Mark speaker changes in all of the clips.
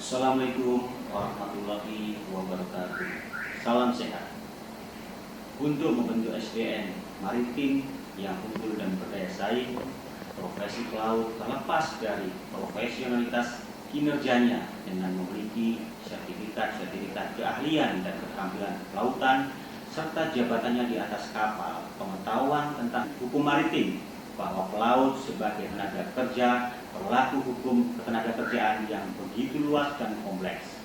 Speaker 1: Assalamualaikum warahmatullahi wabarakatuh. Salam sehat. Untuk membentuk SDM maritim yang unggul dan berdaya saing, profesi pelaut terlepas dari profesionalitas kinerjanya dengan memiliki sertifikat keahlian dan keterampilan kelautan serta jabatannya di atas kapal, pengetahuan tentang hukum maritim, bahwa pelaut sebagai tenaga kerja berlaku hukum ketenagakerjaan yang begitu luas dan kompleks.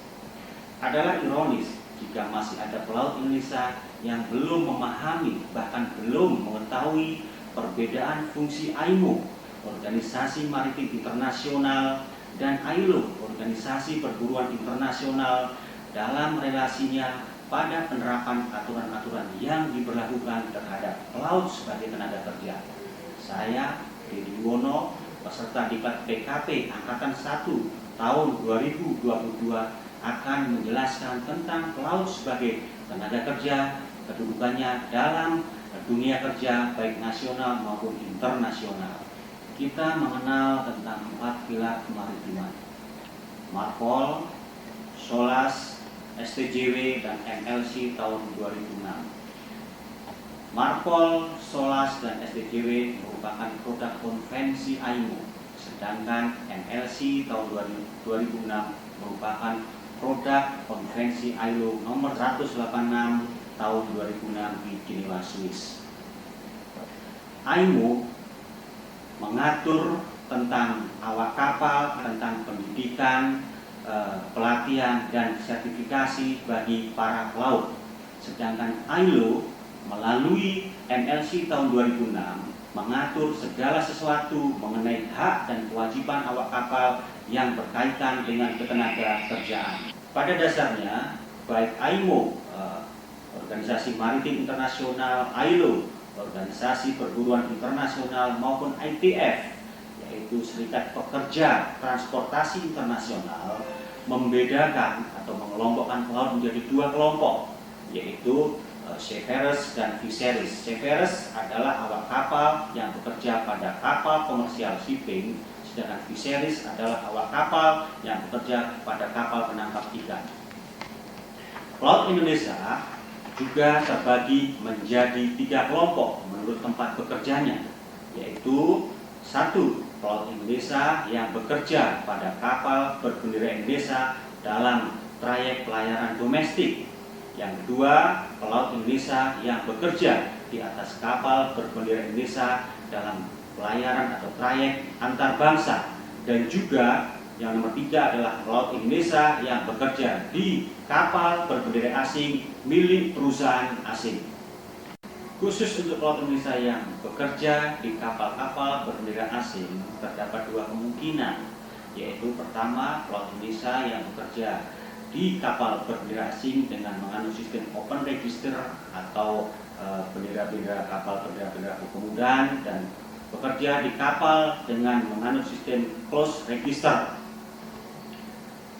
Speaker 1: Adalah ironis jika masih ada pelaut Indonesia yang belum memahami bahkan belum mengetahui perbedaan fungsi IMO, Organisasi Maritim Internasional, dan ILO, Organisasi Perburuan Internasional, dalam relasinya pada penerapan aturan-aturan yang diberlakukan terhadap pelaut sebagai tenaga kerja. Saya, Dedi Wono, peserta Diklat PKP Angkatan 1 tahun 2022 akan menjelaskan tentang pelaut sebagai tenaga kerja, kedudukannya dalam dunia kerja baik nasional maupun internasional. Kita mengenal tentang 4 pilar kemaritiman: Marpol, SOLAS, STJW, dan MLC tahun 2006. Marpol, SOLAS, dan STJW merupakan produk konvensi IMO, sedangkan MLC tahun 2006 merupakan produk konvensi ILO nomor 186 tahun 2006 di Jenewa, Swiss. IMO mengatur tentang awak kapal, tentang pendidikan, pelatihan, dan sertifikasi bagi para pelaut, sedangkan ILO melalui MLC tahun 2006 mengatur segala sesuatu mengenai hak dan kewajiban awak kapal yang berkaitan dengan ketenaga kerjaan. Pada dasarnya, baik IMO, Organisasi Maritim Internasional, ILO, Organisasi Perburuan Internasional, maupun ITF, yaitu Serikat Pekerja Transportasi Internasional, membedakan atau mengelompokkan pelaut menjadi 2 kelompok, yaitu seafarers dan fisheries. Seafarers adalah awak kapal yang bekerja pada kapal komersial shipping, sedangkan fisheries adalah awak kapal yang bekerja pada kapal penangkap ikan. Pelaut Indonesia juga terbagi menjadi 3 kelompok menurut tempat bekerjanya, yaitu 1. Pelaut Indonesia yang bekerja pada kapal berbendera Indonesia dalam trayek pelayaran domestik. Yang kedua, pelaut Indonesia yang bekerja di atas kapal berbendera Indonesia dalam pelayaran atau trayek antar bangsa. Dan juga yang nomor 3 adalah pelaut Indonesia yang bekerja di kapal berbendera asing milik perusahaan asing. Khusus untuk pelaut Indonesia yang bekerja di kapal-kapal berbendera asing, terdapat 2 kemungkinan, yaitu pertama, pelaut Indonesia yang bekerja di kapal berbendera asing dengan menganut sistem open register atau bendera-bendera kapal bendera-bendera kemudahan, dan bekerja di kapal dengan menganut sistem closed register.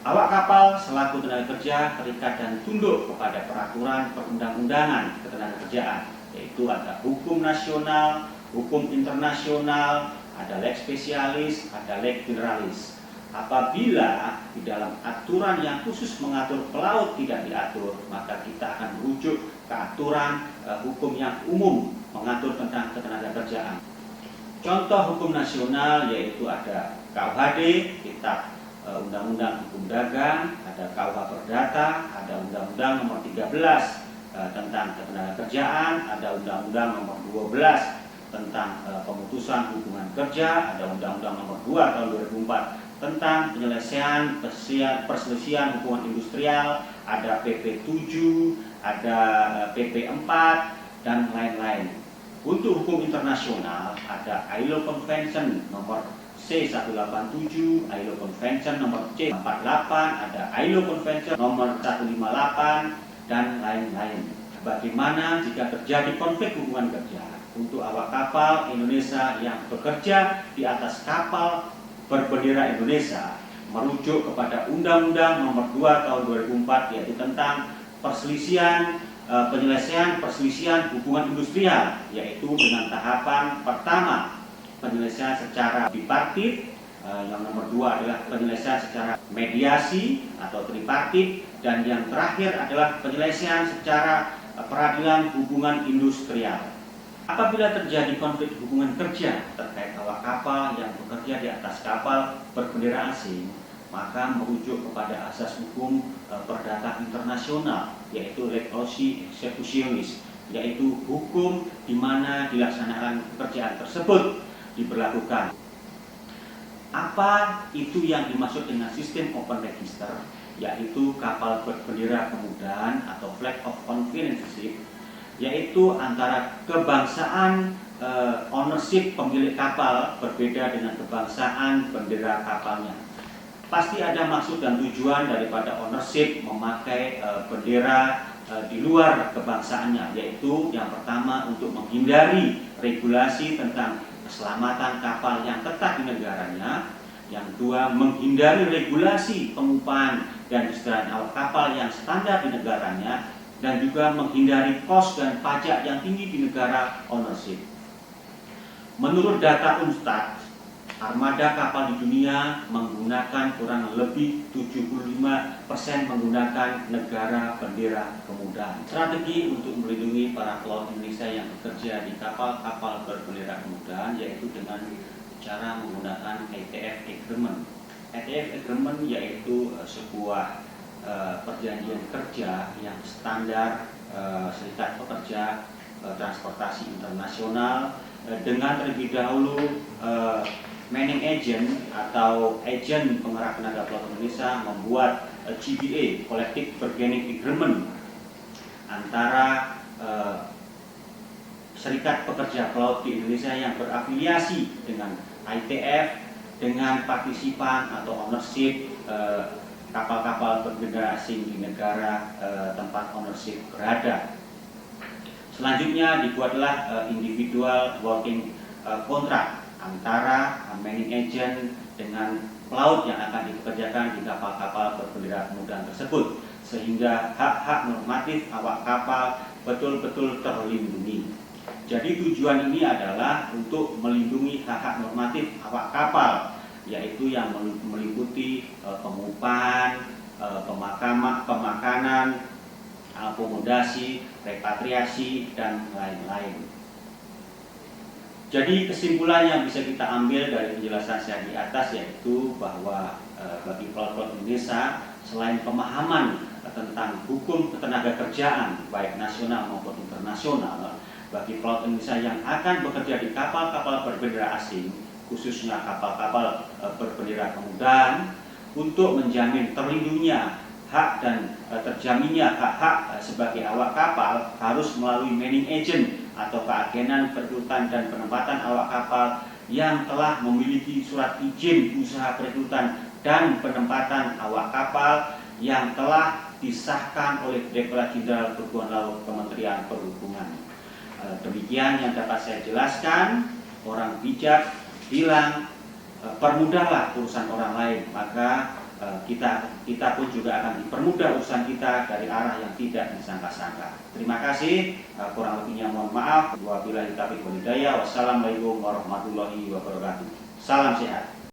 Speaker 1: Awak kapal selaku tenaga kerja terikat dan tunduk kepada peraturan perundang-undangan ketenagakerjaan, yaitu ada hukum nasional, hukum internasional, ada leg spesialis, ada leg generalis. Apabila di dalam aturan yang khusus mengatur pelaut tidak diatur, maka kita akan merujuk ke aturan hukum yang umum mengatur tentang ketenagakerjaan. Contoh hukum nasional yaitu ada KUHD, Kitab Undang-Undang Hukum Dagang, ada KUH Perdata, ada Undang-Undang nomor 13 tentang ketenagakerjaan, ada Undang-Undang nomor 12 tentang pemutusan hubungan kerja, ada Undang-Undang nomor 2 tahun 2004 tentang penyelesaian perselisihan hubungan industrial, ada PP 7, ada PP 4, dan lain-lain. Untuk hukum internasional ada ILO Convention nomor C187, ILO Convention nomor C48, ada ILO Convention nomor 158, dan lain-lain. Bagaimana jika terjadi konflik hubungan kerja? Untuk awak kapal Indonesia yang bekerja di atas kapal berbendera Indonesia merujuk kepada Undang-Undang nomor 2 tahun 2004, yaitu tentang penyelesaian perselisihan hubungan industrial, yaitu dengan tahapan pertama penyelesaian secara bipartit, yang nomor 2 adalah penyelesaian secara mediasi atau tripartit, dan yang terakhir adalah penyelesaian secara peradilan hubungan industrial. Apabila terjadi konflik hubungan kerja terkait awak kapal yang bekerja di atas kapal berbendera asing, maka merujuk kepada asas hukum perdata internasional, yaitu lex loci executionis, yaitu hukum di mana dilaksanakan pekerjaan tersebut diberlakukan. Apa itu yang dimaksud dengan sistem open register, yaitu kapal berbendera kemudahan atau flag of convenience, yaitu antara kebangsaan ownership pemilik kapal berbeda dengan kebangsaan bendera kapalnya. Pasti ada maksud dan tujuan daripada ownership memakai bendera di luar kebangsaannya, yaitu yang pertama untuk menghindari regulasi tentang keselamatan kapal yang ketat di negaranya, yang kedua menghindari regulasi pengupahan dan kesejahteraan awak kapal yang standar di negaranya, dan juga menghindari kos dan pajak yang tinggi di negara ownership. Menurut data UNSTAD, armada kapal di dunia menggunakan kurang lebih 75% menggunakan negara bendera kemudahan. Strategi untuk melindungi para pelaut Indonesia yang bekerja di kapal-kapal berbendera kemudahan yaitu dengan cara menggunakan ITF Agreement. ITF Agreement yaitu sebuah perjanjian kerja yang standar Serikat Pekerja Transportasi Internasional dengan terlebih dahulu manning agent atau agen penggerak tenaga pelaut Indonesia membuat CBA, Collective Bargaining Agreement, antara Serikat Pekerja Pelaut di Indonesia yang berafiliasi dengan ITF dengan partisipan atau ownership kapal-kapal berbendera asing di negara tempat ownership berada. Selanjutnya dibuatlah individual working contract antara manning agent dengan pelaut yang akan dipekerjakan di kapal-kapal berbendera kemudahan tersebut, sehingga hak-hak normatif awak kapal betul-betul terlindungi. Jadi tujuan ini adalah untuk melindungi hak-hak normatif awak kapal, yaitu yang meliputi pengupahan, pemakanan, akomodasi, repatriasi, dan lain-lain. Jadi kesimpulan yang bisa kita ambil dari penjelasan saya di atas yaitu bahwa bagi pelaut-pelaut Indonesia, selain pemahaman tentang hukum ketenagakerjaan baik nasional maupun internasional, bagi pelaut Indonesia yang akan bekerja di kapal-kapal berbendera asing, khususnya kapal-kapal berbendera kemudahan, untuk menjamin terlindungnya hak dan terjaminnya hak-hak sebagai awak kapal harus melalui manning agent atau keagenan perekrutan dan penempatan awak kapal yang telah memiliki surat izin usaha perekrutan dan penempatan awak kapal yang telah disahkan oleh Direktorat Jenderal Perhubungan Laut Kementerian Perhubungan. Demikian yang dapat saya jelaskan. Orang bijak bilang permudahlah urusan orang lain, maka kita pun juga akan dipermudah urusan kita dari arah yang tidak disangka-sangka. Terima kasih. Kurang lebihnya mohon maaf. Wabillahi taufiq wal hidayah. Wassalamualaikum warahmatullahi wabarakatuh. Salam sehat.